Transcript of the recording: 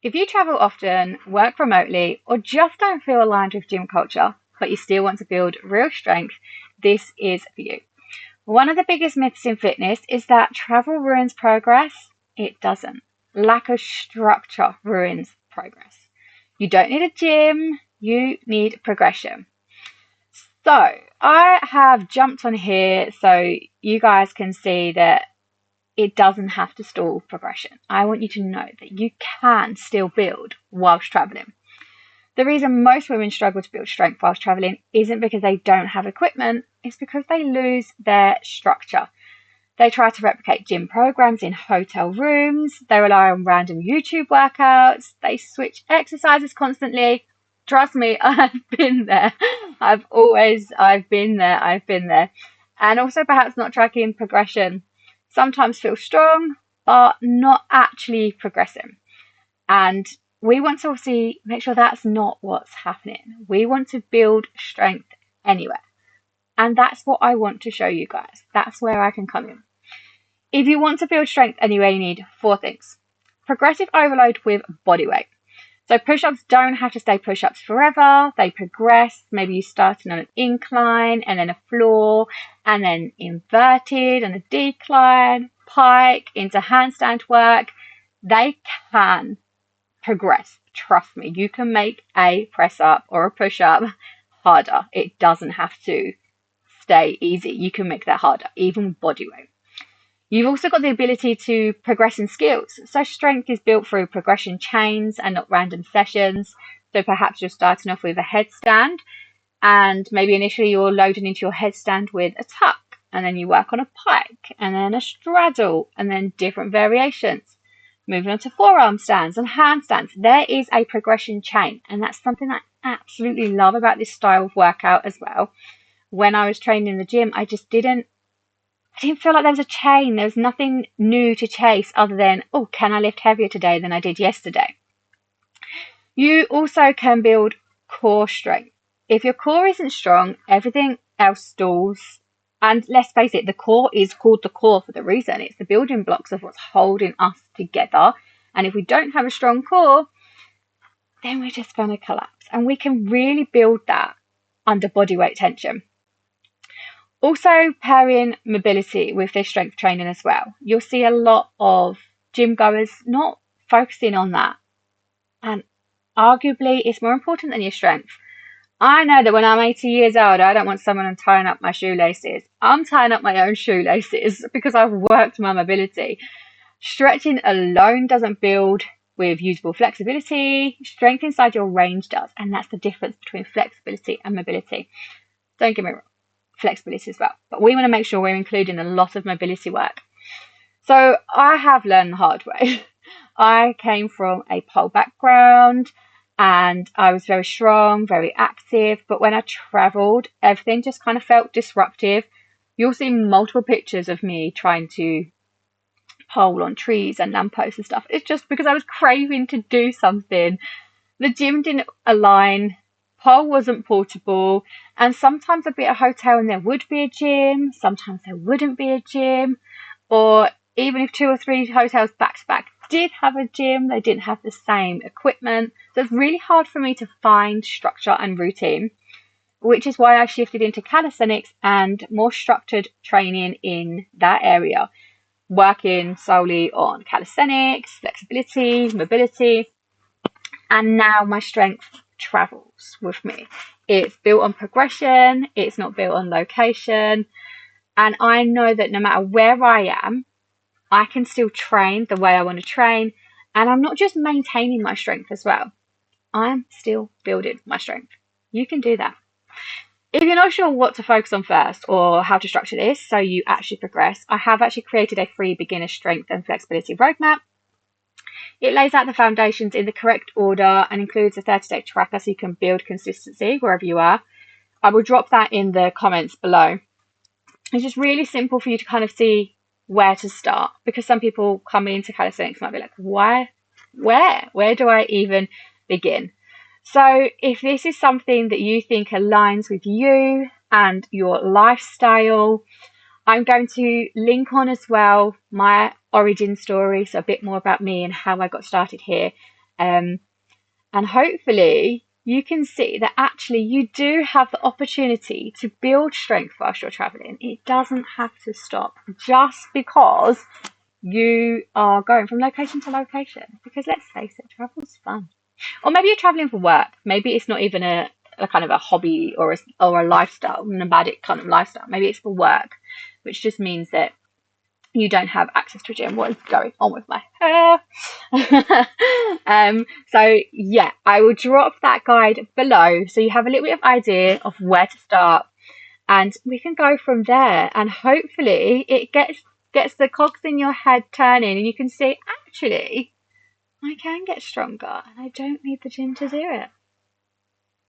If you travel often, work remotely, or just don't feel aligned with gym culture, but you still want to build real strength, this is for you. One of the biggest myths in fitness is that travel ruins progress. It doesn't. Lack of structure ruins progress. You don't need a gym, you need progression. So, I have jumped on here so you guys can see that it doesn't have to stall progression. I want you to know that you can still build whilst traveling. The reason most women struggle to build strength whilst traveling isn't because they don't have equipment, it's because they lose their structure. They try to replicate gym programs in hotel rooms, they rely on random YouTube workouts, they switch exercises constantly. Trust me, I've been there. I've been there. And also perhaps not tracking progression. Sometimes feel strong, but not actually progressing. And we want to obviously make sure that's not what's happening. We want to build strength anywhere. And that's what I want to show you guys. That's where I can come in. If you want to build strength anywhere, you need four things. Progressive overload with body weight. So push-ups don't have to stay push-ups forever. They progress. Maybe you starting on an incline and then a floor and then inverted and a decline, pike into handstand work. They can progress. Trust me, you can make a press up or a push up harder. It doesn't have to stay easy. You can make that harder, even body weight. You've also got the ability to progress in skills. So strength is built through progression chains and not random sessions. So perhaps you're starting off with a headstand and maybe initially you're loading into your headstand with a tuck and then you work on a pike and then a straddle and then different variations. Moving on to forearm stands and handstands. There is a progression chain and that's something I absolutely love about this style of workout as well. When I was training in the gym, I didn't feel like there was a chain. There was nothing new to chase other than, oh, can I lift heavier today than I did yesterday? You also can build core strength. If your core isn't strong, everything else stalls. And let's face it, the core is called the core for the reason. It's the building blocks of what's holding us together. And if we don't have a strong core, then we're just going to collapse. And we can really build that under body weight tension. Also, pairing mobility with their strength training as well. You'll see a lot of gym goers not focusing on that. And arguably, it's more important than your strength. I know that when I'm 80 years old, I don't want someone tying up my shoelaces. I'm tying up my own shoelaces because I've worked my mobility. Stretching alone doesn't build with usable flexibility. Strength inside your range does. And that's the difference between flexibility and mobility. Don't get me wrong. Flexibility as well, but we want to make sure we're including a lot of mobility work. So I have learned the hard way. I came from a pole background and I was very strong, very active, but when I traveled, everything just kind of felt disruptive. You'll see multiple pictures of me trying to pole on trees and lampposts and stuff. It's just because I was craving to do something. The gym didn't align. Pole wasn't portable, and sometimes I'd be at a hotel and there would be a gym, sometimes there wouldn't be a gym, or even if 2 or 3 hotels back to back did have a gym, they didn't have the same equipment. So it's really hard for me to find structure and routine, which is why I shifted into calisthenics and more structured training in that area, working solely on calisthenics, flexibility, mobility, and now my strength travels with me. It's built on progression, it's not built on location, and I know that no matter where I am, I can still train the way I want to train, and I'm not just maintaining my strength as well, I'm still building my strength. You can do that. If you're not sure what to focus on first or how to structure this so you actually progress, I have actually created a free beginner strength and flexibility roadmap. It lays out the foundations in the correct order and includes a 30-day tracker so you can build consistency wherever you are. I will drop that in the comments below. It's just really simple for you to kind of see where to start, because some people coming into calisthenics might be like, why? Where do I even begin? So if this is something that you think aligns with you and your lifestyle, I'm going to link on as well my origin story, so a bit more about me and how I got started here. And hopefully you can see that actually you do have the opportunity to build strength whilst you're traveling. It doesn't have to stop just because you are going from location to location. Because let's face it, travel's fun. Or maybe you're traveling for work. Maybe it's not even a kind of a hobby or a lifestyle, nomadic kind of lifestyle. Maybe it's for work, which just means that you don't have access to a gym. What is going on with my hair? So yeah, I will drop that guide below so you have a little bit of idea of where to start, and we can go from there. And hopefully it gets the cogs in your head turning, and you can see actually I can get stronger and I don't need the gym to do it.